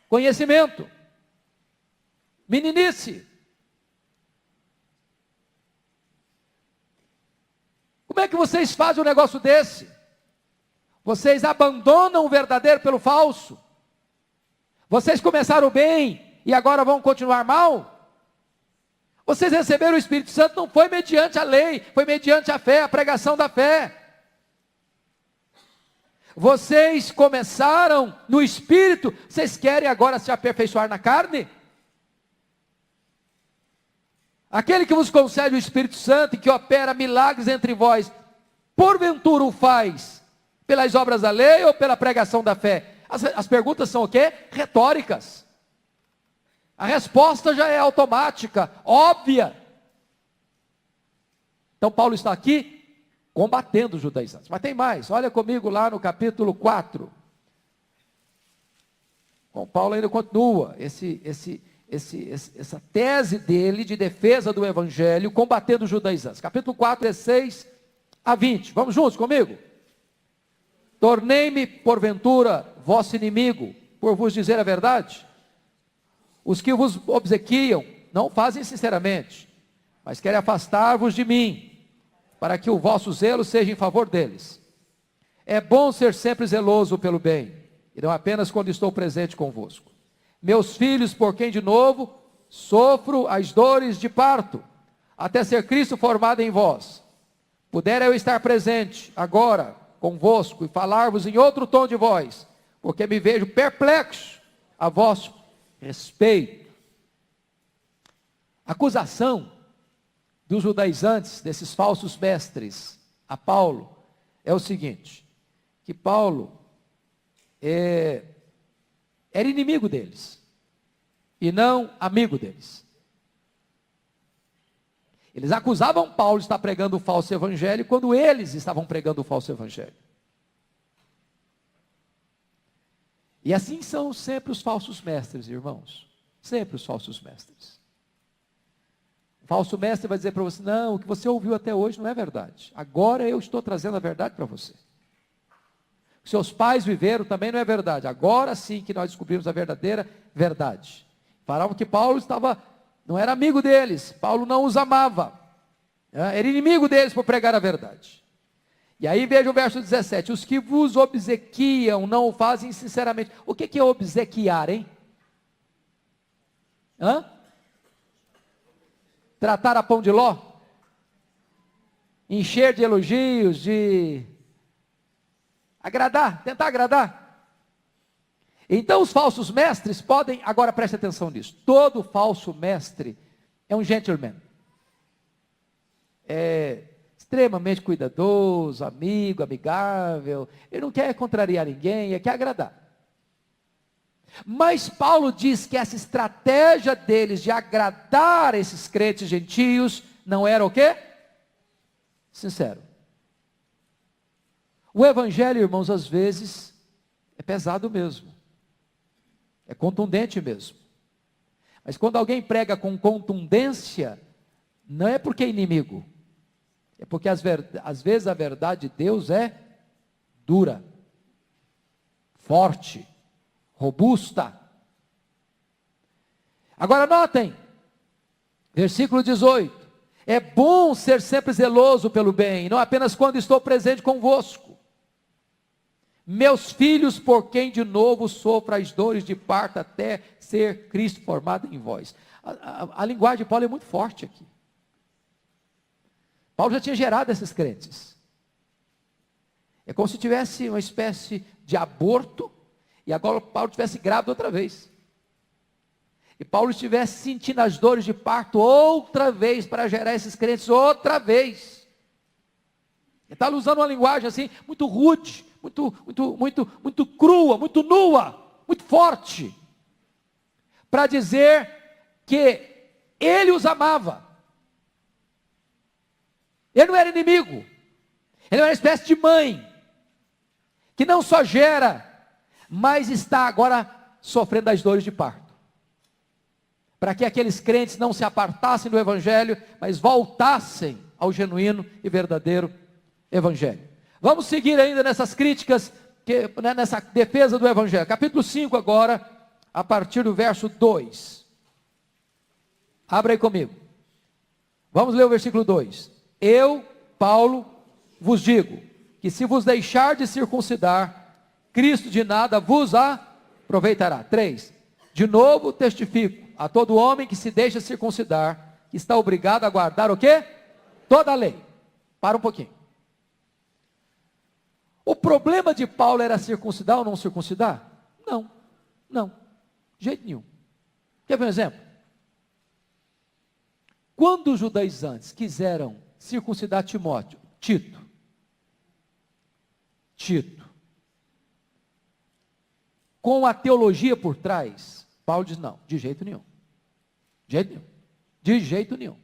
conhecimento. Meninice. Como é que vocês fazem um negócio desse? Vocês abandonam o verdadeiro pelo falso? Vocês começaram bem e agora vão continuar mal? Vocês receberam o Espírito Santo não foi mediante a lei, foi mediante a fé, a pregação da fé. Vocês começaram no Espírito, vocês querem agora se aperfeiçoar na carne? Aquele que vos concede o Espírito Santo e que opera milagres entre vós, porventura o faz pelas obras da lei ou pela pregação da fé? As perguntas são o quê? Retóricas. A resposta já é automática, óbvia. Então Paulo está aqui combatendo os judaizantes. Mas tem mais, olha comigo lá no capítulo 4. Bom, Paulo ainda continua essa tese dele de defesa do Evangelho, combatendo os judaizantes. Capítulo 4, 16 a 20. Vamos juntos comigo? Tornei-me, porventura, vosso inimigo, por vos dizer a verdade? Os que vos obsequiam não fazem sinceramente, mas querem afastar-vos de mim, para que o vosso zelo seja em favor deles. É bom ser sempre zeloso pelo bem, e não apenas quando estou presente convosco. Meus filhos, por quem de novo sofro as dores de parto, até ser Cristo formado em vós. Pudera eu estar presente agora convosco e falar-vos em outro tom de voz, porque me vejo perplexo a vosso respeito. A acusação dos judaizantes, desses falsos mestres, a Paulo, é o seguinte: que Paulo era inimigo deles, e não amigo deles. Eles acusavam Paulo de estar pregando o falso evangelho, quando eles estavam pregando o falso evangelho. E assim são sempre os falsos mestres, irmãos. Sempre os falsos mestres. O falso mestre vai dizer para você: não, o que você ouviu até hoje não é verdade. Agora eu estou trazendo a verdade para você. Seus pais viveram também não é verdade. Agora sim que nós descobrimos a verdadeira verdade. Falavam que Paulo não era amigo deles, Paulo não os amava, era inimigo deles por pregar a verdade. E aí veja o verso 17: os que vos obsequiam não o fazem sinceramente. O que é obsequiar, hein? Tratar a pão de ló? Encher de elogios, de agradar, tentar agradar. Então os falsos mestres podem, agora preste atenção nisso, todo falso mestre é um gentleman, é extremamente cuidadoso, amigo, amigável, ele não quer contrariar ninguém, ele quer agradar. Mas Paulo diz que essa estratégia deles de agradar esses crentes gentios, não era o quê? Sincero. O evangelho, irmãos, às vezes é pesado mesmo, é contundente mesmo, mas quando alguém prega com contundência, não é porque é inimigo, é porque às vezes a verdade de Deus é dura, forte, robusta. Agora notem, versículo 18, é bom ser sempre zeloso pelo bem, não apenas quando estou presente convosco. Meus filhos, por quem de novo sofro as dores de parto, até ser Cristo formado em vós. A linguagem de Paulo é muito forte aqui. Paulo já tinha gerado esses crentes. É como se tivesse uma espécie de aborto, e agora Paulo estivesse grávido outra vez. E Paulo estivesse sentindo as dores de parto outra vez, para gerar esses crentes outra vez. Ele está usando uma linguagem assim, muito rude, muito crua, muito nua, muito forte, para dizer que ele os amava. Ele não era inimigo, ele era uma espécie de mãe, que não só gera, mas está agora sofrendo as dores de parto, para que aqueles crentes não se apartassem do evangelho, mas voltassem ao genuíno e verdadeiro evangelho. Vamos seguir ainda nessas críticas, nessa defesa do evangelho. Capítulo 5 agora, a partir do verso 2. Abra aí comigo. Vamos ler o versículo 2. Eu, Paulo, vos digo, que se vos deixar de circuncidar, Cristo de nada vos aproveitará. 3. De novo testifico a todo homem que se deixa circuncidar, que está obrigado a guardar o quê? Toda a lei. Para um pouquinho. O problema de Paulo era circuncidar ou não circuncidar? Não, de jeito nenhum. Quer ver um exemplo? Quando os judaizantes quiseram circuncidar Tito, com a teologia por trás, Paulo diz não, de jeito nenhum. De jeito nenhum.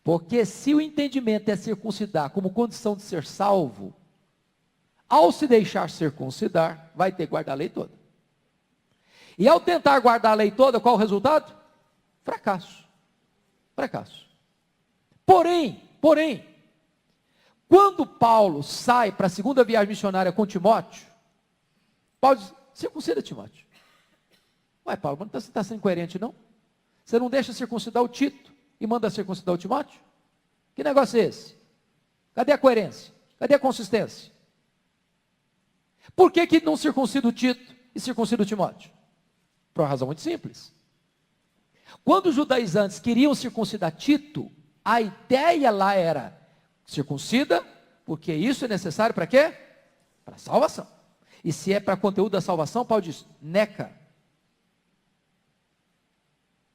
Porque se o entendimento é circuncidar como condição de ser salvo, ao se deixar circuncidar, vai ter que guardar a lei toda. E ao tentar guardar a lei toda, qual o resultado? Fracasso. Porém, quando Paulo sai para a segunda viagem missionária com Timóteo, Paulo diz, circuncida Timóteo. Ué, Paulo, mas você está sendo incoerente, não? Você não deixa circuncidar o Tito e manda circuncidar o Timóteo? Que negócio é esse? Cadê a coerência? Cadê a consistência? Por que não circuncida o Tito e circuncida o Timóteo? Por uma razão muito simples. Quando os judaizantes queriam circuncidar Tito, a ideia lá era, circuncida, porque isso é necessário para quê? Para salvação. E se é para conteúdo da salvação, Paulo diz, neca.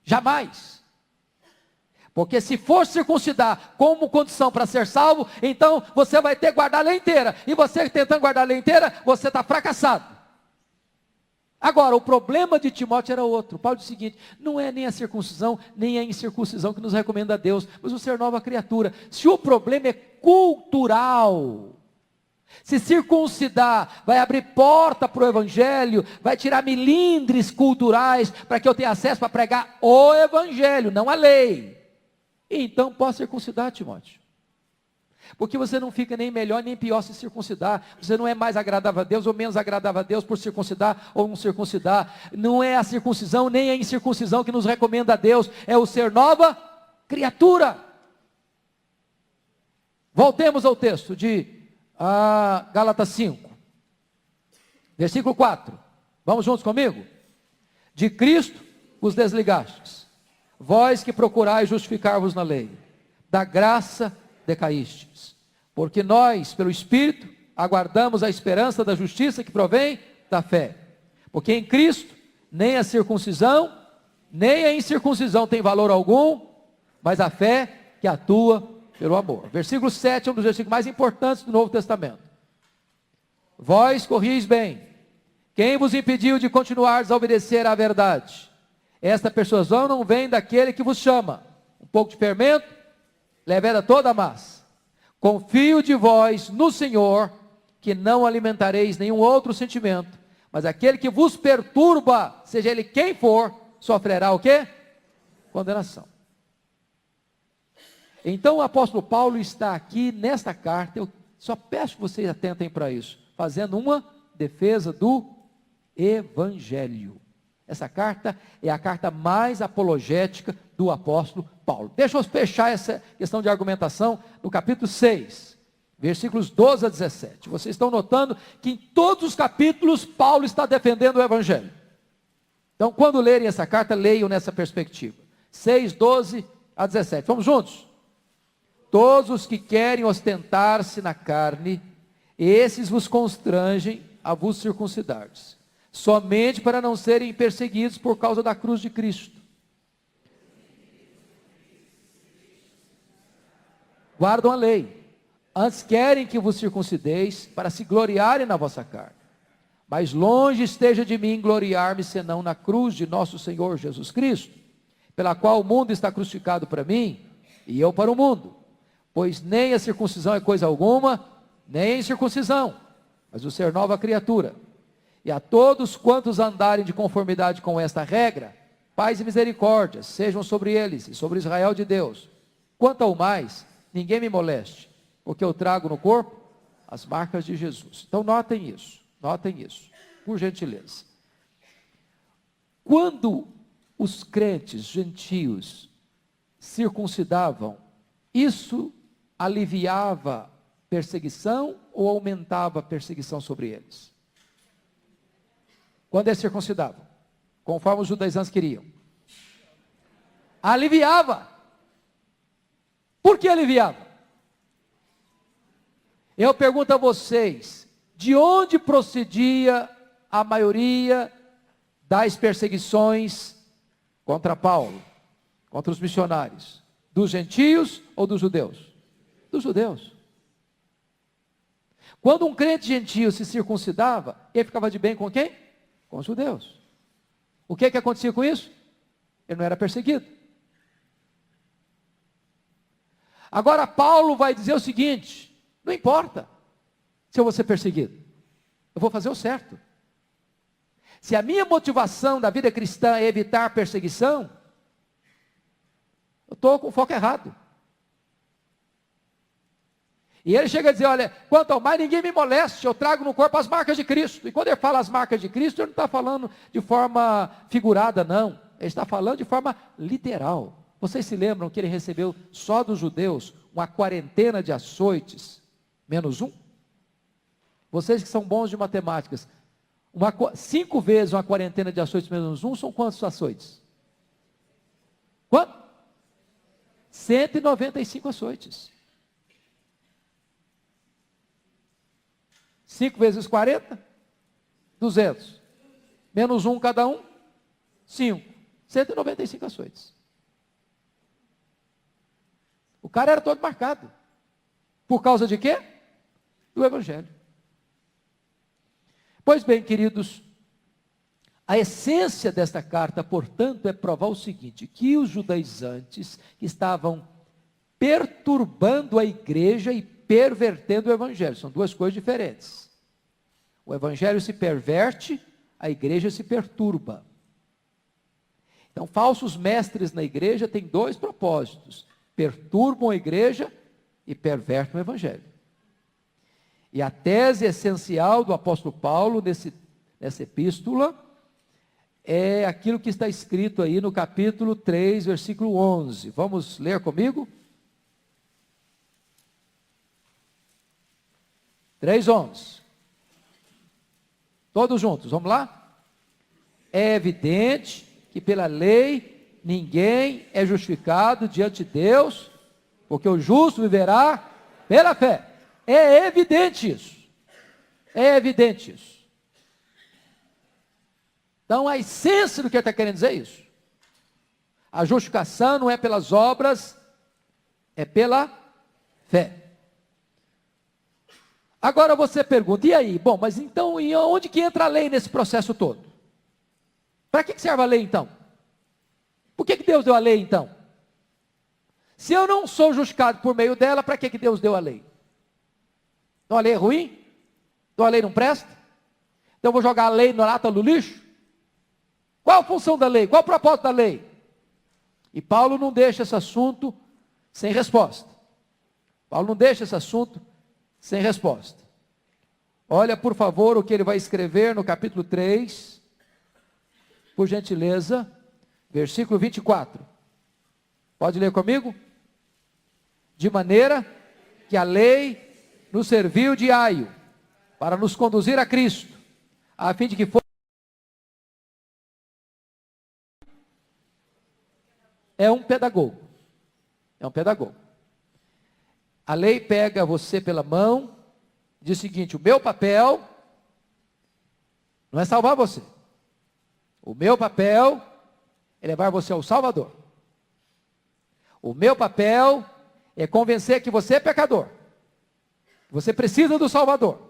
Jamais. Porque se for circuncidar como condição para ser salvo, então você vai ter que guardar a lei inteira. E você tentando guardar a lei inteira, você está fracassado. Agora, o problema de Timóteo era outro. Paulo diz o seguinte, não é nem a circuncisão, nem a incircuncisão que nos recomenda a Deus, mas o ser nova criatura. Se o problema é cultural, se circuncidar vai abrir porta para o evangelho, vai tirar milindres culturais, para que eu tenha acesso para pregar o evangelho, não a lei. Então posso circuncidar, Timóteo. Porque você não fica nem melhor nem pior se circuncidar. Você não é mais agradável a Deus ou menos agradável a Deus por circuncidar ou não circuncidar. Não é a circuncisão nem a incircuncisão que nos recomenda a Deus. É o ser nova criatura. Voltemos ao texto de Gálatas 5. Versículo 4. Vamos juntos comigo? De Cristo vos desligastes. Vós que procurais justificar-vos na lei. Da graça decaístes. Porque nós, pelo Espírito, aguardamos a esperança da justiça que provém da fé. Porque em Cristo, nem a circuncisão, nem a incircuncisão tem valor algum, mas a fé que atua pelo amor. Versículo 7 é um dos versículos mais importantes do Novo Testamento. Vós corrieis bem. Quem vos impediu de continuardes a obedecer à verdade? Esta persuasão não vem daquele que vos chama. Um pouco de fermento, leveda toda a massa. Confio de vós no Senhor, que não alimentareis nenhum outro sentimento, mas aquele que vos perturba, seja ele quem for, sofrerá o quê? Condenação. Então o apóstolo Paulo está aqui nesta carta, eu só peço que vocês atentem para isso, fazendo uma defesa do Evangelho. Essa carta é a carta mais apologética do apóstolo Paulo. Deixa eu fechar essa questão de argumentação no capítulo 6, versículos 12 a 17. Vocês estão notando que em todos os capítulos Paulo está defendendo o Evangelho. Então, quando lerem essa carta, leiam nessa perspectiva. 6, 12 a 17. Vamos juntos? Todos os que querem ostentar-se na carne, esses vos constrangem a vos circuncidardes, somente para não serem perseguidos por causa da cruz de Cristo. Guardam a lei, antes querem que vos circuncideis para se gloriarem na vossa carne. Mas longe esteja de mim gloriar-me senão na cruz de nosso Senhor Jesus Cristo, pela qual o mundo está crucificado para mim e eu para o mundo. Pois nem a circuncisão é coisa alguma, nem a incircuncisão, mas o ser nova criatura. E a todos quantos andarem de conformidade com esta regra, paz e misericórdia sejam sobre eles e sobre Israel de Deus. Quanto ao mais, ninguém me moleste, porque eu trago no corpo as marcas de Jesus. Então notem isso, por gentileza. Quando os crentes gentios circuncidavam, isso aliviava perseguição ou aumentava a perseguição sobre eles? Quando eles circuncidavam, conforme os judaizantes queriam, aliviava. Por que aliviava? Eu pergunto a vocês, de onde procedia a maioria das perseguições contra Paulo, contra os missionários? Dos gentios ou dos judeus? Dos judeus. Quando um crente gentio se circuncidava, ele ficava de bem com quem? Com os judeus. O que acontecia com isso? Ele não era perseguido. Agora Paulo vai dizer o seguinte: não importa se eu vou ser perseguido, eu vou fazer o certo. Se a minha motivação da vida cristã é evitar perseguição, eu estou com o foco errado. E ele chega a dizer, olha, quanto ao mais ninguém me moleste, eu trago no corpo as marcas de Cristo. E quando ele fala as marcas de Cristo, ele não está falando de forma figurada, não. Ele está falando de forma literal. Vocês se lembram que ele recebeu só dos judeus uma quarentena de açoites, menos um? Vocês que são bons de matemáticas, 5 vezes uma quarentena de açoites menos um, são quantos açoites? Quanto? 195 açoites. 5 vezes 40, 200. Menos um cada um, 5. 195 açoites. O cara era todo marcado. Por causa de quê? Do Evangelho. Pois bem, queridos, a essência desta carta, portanto, é provar o seguinte: que os judaizantes que estavam perturbando a igreja e pervertendo o Evangelho, são duas coisas diferentes. O Evangelho se perverte, a igreja se perturba. Então, falsos mestres na igreja têm dois propósitos: perturbam a igreja e pervertem o evangelho. E a tese essencial do apóstolo Paulo nessa epístola é aquilo que está escrito aí no capítulo 3, versículo 11. Vamos ler comigo? 3:11. Todos juntos, vamos lá? É evidente que pela lei ninguém é justificado diante de Deus, porque o justo viverá pela fé. É evidente isso. É evidente isso. Então a essência do que ele está querendo dizer é isso. A justificação não é pelas obras, é pela fé. Agora você pergunta, e aí? Bom, mas então, e onde que entra a lei nesse processo todo? Para que serve a lei então? Por que Deus deu a lei então? Se eu não sou justificado por meio dela, para que Deus deu a lei? Então a lei é ruim? Então a lei não presta? Então eu vou jogar a lei na lata do lixo? Qual a função da lei? Qual o propósito da lei? E Paulo não deixa esse assunto sem resposta. Paulo não deixa esse assunto sem resposta. Olha, por favor, o que ele vai escrever no capítulo 3, por gentileza, versículo 24. Pode ler comigo? De maneira que a lei nos serviu de aio para nos conduzir a Cristo, a fim de que fosse. É um pedagogo. É um pedagogo. A lei pega você pela mão, diz o seguinte: o meu papel não é salvar você. O meu papel é levar você ao Salvador. O meu papel é convencer que você é pecador. Você precisa do Salvador.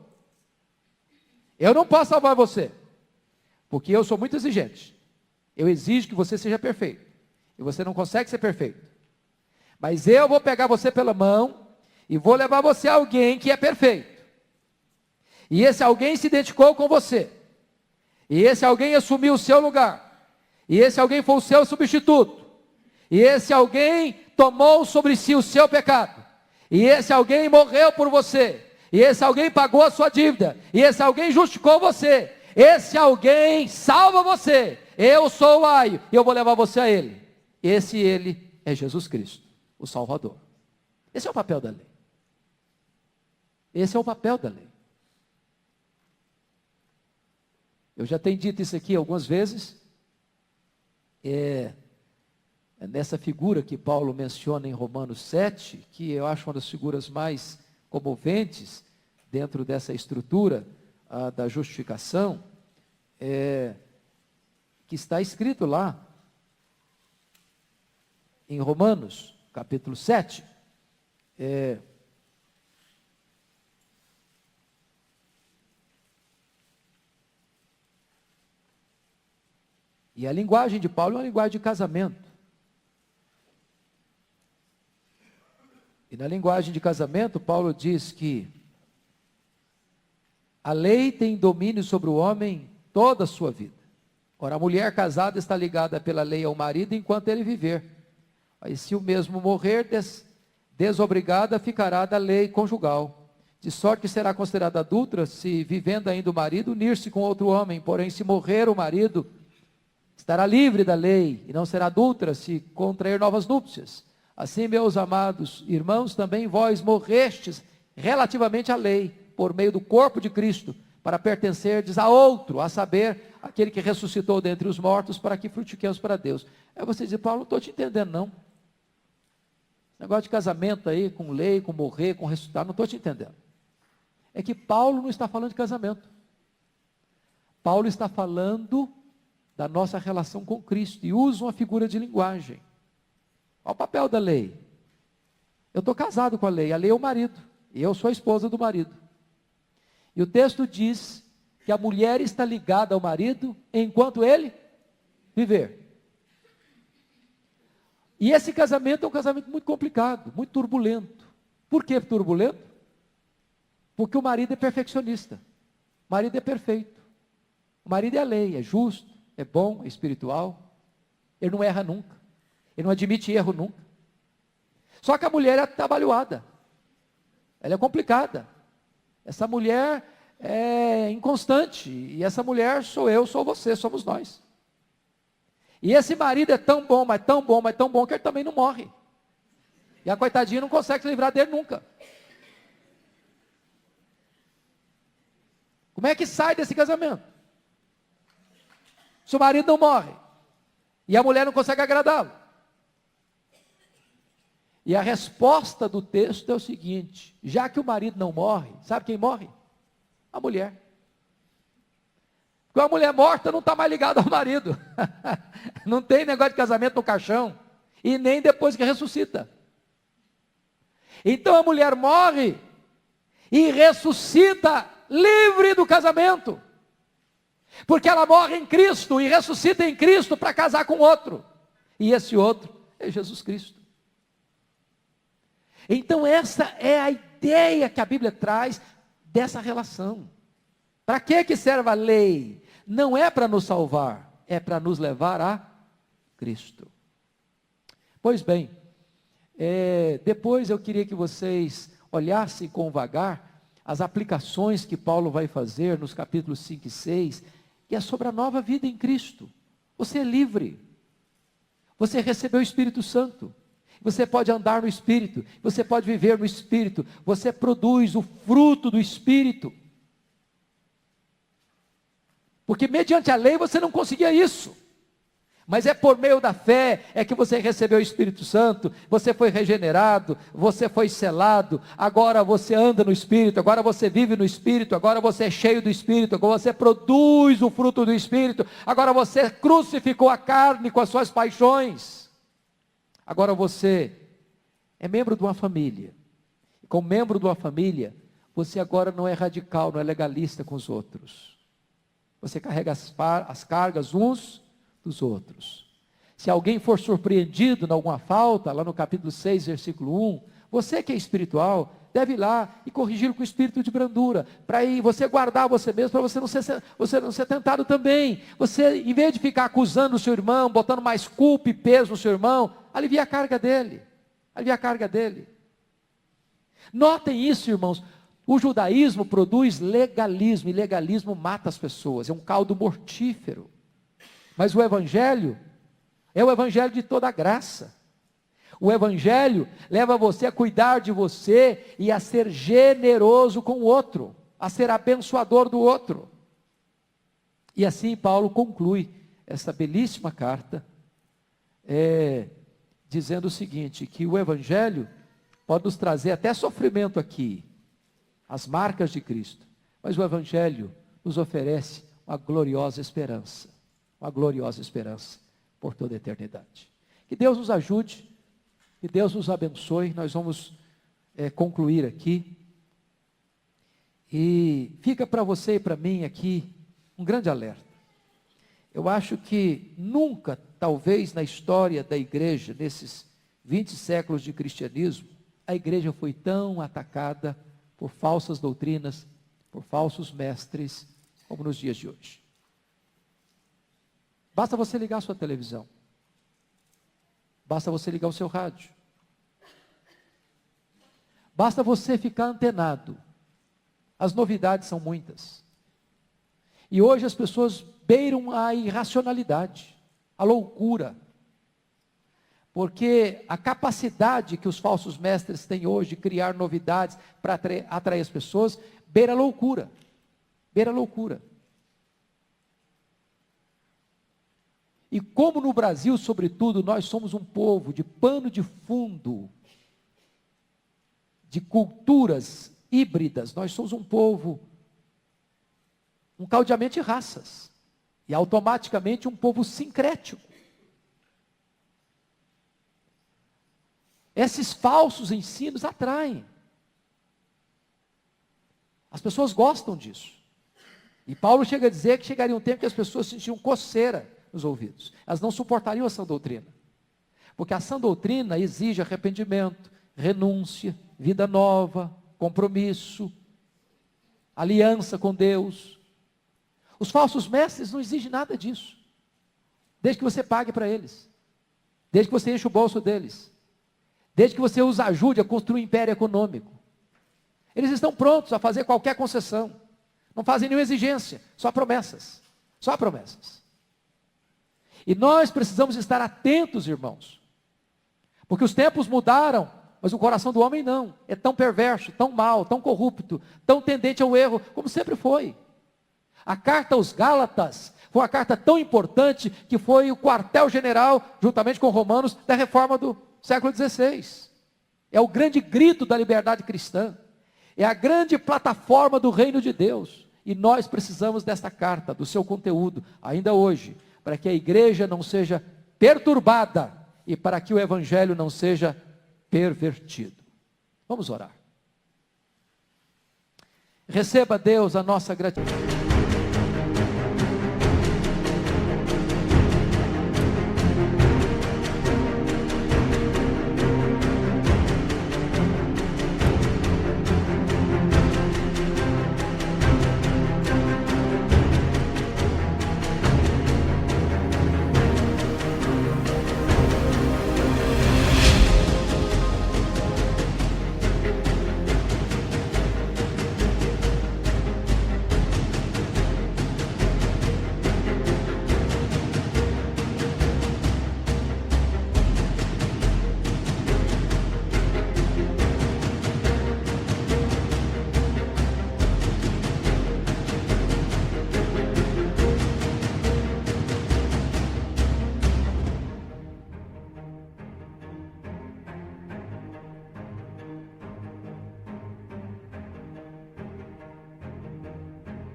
Eu não posso salvar você, porque eu sou muito exigente. Eu exijo que você seja perfeito. E você não consegue ser perfeito. Mas eu vou pegar você pela mão e vou levar você a alguém que é perfeito. E esse alguém se identificou com você. E esse alguém assumiu o seu lugar. E esse alguém foi o seu substituto. E esse alguém tomou sobre si o seu pecado. E esse alguém morreu por você. E esse alguém pagou a sua dívida. E esse alguém justificou você. Esse alguém salva você. Eu sou o aio e eu vou levar você a ele. Ele é Jesus Cristo, o Salvador. Esse é o papel da lei. Esse é o papel da lei. Eu já tenho dito isso aqui algumas vezes. É nessa figura que Paulo menciona em Romanos 7, que eu acho uma das figuras mais comoventes dentro dessa estrutura da justificação, que está escrito lá em Romanos, capítulo 7, e a linguagem de Paulo é uma linguagem de casamento. E na linguagem de casamento, Paulo diz que a lei tem domínio sobre o homem toda a sua vida. Ora, a mulher casada está ligada pela lei ao marido enquanto ele viver. Aí, se o mesmo morrer, desobrigada ficará da lei conjugal. De sorte que será considerada adúltera se, vivendo ainda o marido, unir-se com outro homem. Porém, se morrer o marido, estará livre da lei e não será adúltera se contrair novas núpcias. Assim, meus amados irmãos, também vós morrestes relativamente à lei, por meio do corpo de Cristo, para pertencerdes a outro, a saber, aquele que ressuscitou dentre os mortos, para que frutifiquemos para Deus. Aí você diz: Paulo, não estou te entendendo não. Negócio de casamento aí, com lei, com morrer, com ressuscitar, não estou te entendendo. É que Paulo não está falando de casamento. Paulo está falando da nossa relação com Cristo, e usa uma figura de linguagem. Qual o papel da lei? Eu estou casado com a lei é o marido, e eu sou a esposa do marido. E o texto diz que a mulher está ligada ao marido enquanto ele viver. E esse casamento é um casamento muito complicado, muito turbulento. Por que turbulento? Porque o marido é perfeccionista. O marido é perfeito. O marido é a lei, é justo, é bom, é espiritual. Ele não erra nunca. Ele não admite erro nunca. Só que a mulher é atabalhoada. Ela é complicada. Essa mulher é inconstante. E essa mulher sou eu, sou você, somos nós. E esse marido é tão bom, mas tão bom, mas tão bom, que ele também não morre. E a coitadinha não consegue se livrar dele nunca. Como é que sai desse casamento? Se o marido não morre. E a mulher não consegue agradá-lo. E a resposta do texto é o seguinte: já que o marido não morre, sabe quem morre? A mulher. Porque a mulher morta não está mais ligada ao marido. Não tem negócio de casamento no caixão. E nem depois que ressuscita. Então a mulher morre e ressuscita livre do casamento. Porque ela morre em Cristo e ressuscita em Cristo para casar com outro. E esse outro é Jesus Cristo. Então essa é a ideia que a Bíblia traz dessa relação. Para que serve a lei? Não é para nos salvar, é para nos levar a Cristo. Pois bem, depois eu queria que vocês olhassem com vagar as aplicações que Paulo vai fazer nos capítulos 5 e 6, que é sobre a nova vida em Cristo. Você é livre. Você recebeu o Espírito Santo. Você pode andar no Espírito, você pode viver no Espírito, você produz o fruto do Espírito. Porque mediante a lei você não conseguia isso. Mas é por meio da fé é que você recebeu o Espírito Santo, você foi regenerado, você foi selado, agora você anda no Espírito, agora você vive no Espírito, agora você é cheio do Espírito, agora você produz o fruto do Espírito, agora você crucificou a carne com as suas paixões. Agora você é membro de uma família. E como membro de uma família, você agora não é radical, não é legalista com os outros. Você carrega as cargas uns dos outros. Se alguém for surpreendido em alguma falta, lá no capítulo 6, versículo 1, você que é espiritual, deve ir lá e corrigir com o espírito de brandura, para aí você guardar você mesmo, para você não ser tentado também. Você, em vez de ficar acusando o seu irmão, botando mais culpa e peso no seu irmão, alivia a carga dele. Alivia a carga dele. Notem isso, irmãos. O judaísmo produz legalismo, e legalismo mata as pessoas, é um caldo mortífero. Mas o Evangelho é o Evangelho de toda a graça. O Evangelho leva você a cuidar de você e a ser generoso com o outro, a ser abençoador do outro. E assim Paulo conclui essa belíssima carta, dizendo o seguinte, que o Evangelho pode nos trazer até sofrimento aqui, as marcas de Cristo, mas o Evangelho nos oferece uma gloriosa esperança por toda a eternidade. Que Deus nos ajude, que Deus nos abençoe. Nós vamos concluir aqui, e fica para você e para mim aqui um grande alerta. Eu acho que nunca, talvez na história da igreja, nesses 20 séculos de cristianismo, a igreja foi tão atacada por falsas doutrinas, por falsos mestres, como nos dias de hoje. Basta você ligar a sua televisão. Basta você ligar o seu rádio. Basta você ficar antenado. As novidades são muitas. E hoje as pessoas beiram a irracionalidade, a loucura. Porque a capacidade que os falsos mestres têm hoje de criar novidades para atrair as pessoas, beira a loucura. Beira a loucura. E como no Brasil, sobretudo, nós somos um povo de pano de fundo, de culturas híbridas, nós somos um povo, um caldeamento de raças, e automaticamente um povo sincrético. Esses falsos ensinos atraem. As pessoas gostam disso. E Paulo chega a dizer que chegaria um tempo que as pessoas sentiam coceira nos ouvidos. Elas não suportariam a sã doutrina. Porque a sã doutrina exige arrependimento, renúncia, vida nova, compromisso, aliança com Deus. Os falsos mestres não exigem nada disso. Desde que você pague para eles. Desde que você enche o bolso deles. Desde que você os ajude a construir um império econômico. Eles estão prontos a fazer qualquer concessão. Não fazem nenhuma exigência, só promessas. Só promessas. E nós precisamos estar atentos, irmãos. Porque os tempos mudaram, mas o coração do homem não. É tão perverso, tão mau, tão corrupto, tão tendente ao erro, como sempre foi. A carta aos Gálatas foi uma carta tão importante que foi o quartel-general, juntamente com Romanos, da reforma do século XVI. É o grande grito da liberdade cristã. É a grande plataforma do reino de Deus. E nós precisamos desta carta, do seu conteúdo, ainda hoje, para que a igreja não seja perturbada e para que o evangelho não seja pervertido. Vamos orar. Receba, Deus, a nossa gratidão.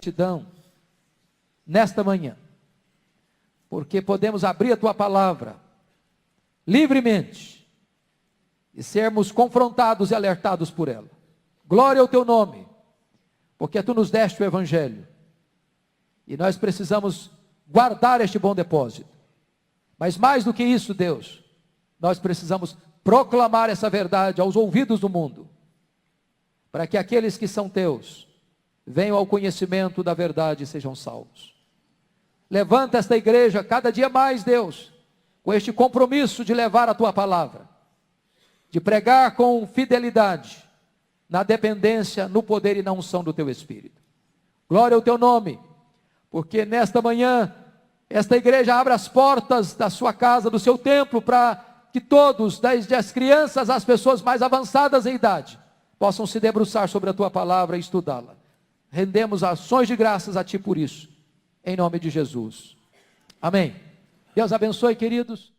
Gratidão nesta manhã, porque podemos abrir a tua palavra livremente e sermos confrontados e alertados por ela. Glória ao teu nome, porque tu nos deste o evangelho e nós precisamos guardar este bom depósito. Mas mais do que isso, Deus, nós precisamos proclamar essa verdade aos ouvidos do mundo, para que aqueles que são teus venham ao conhecimento da verdade e sejam salvos. Levanta esta igreja cada dia mais, Deus, com este compromisso de levar a tua palavra, de pregar com fidelidade, na dependência, no poder e na unção do teu Espírito. Glória ao teu nome, porque nesta manhã, esta igreja abre as portas da sua casa, do seu templo, para que todos, desde as crianças às pessoas mais avançadas em idade, possam se debruçar sobre a tua palavra e estudá-la. Rendemos ações de graças a ti por isso, em nome de Jesus. Amém. Deus abençoe, queridos.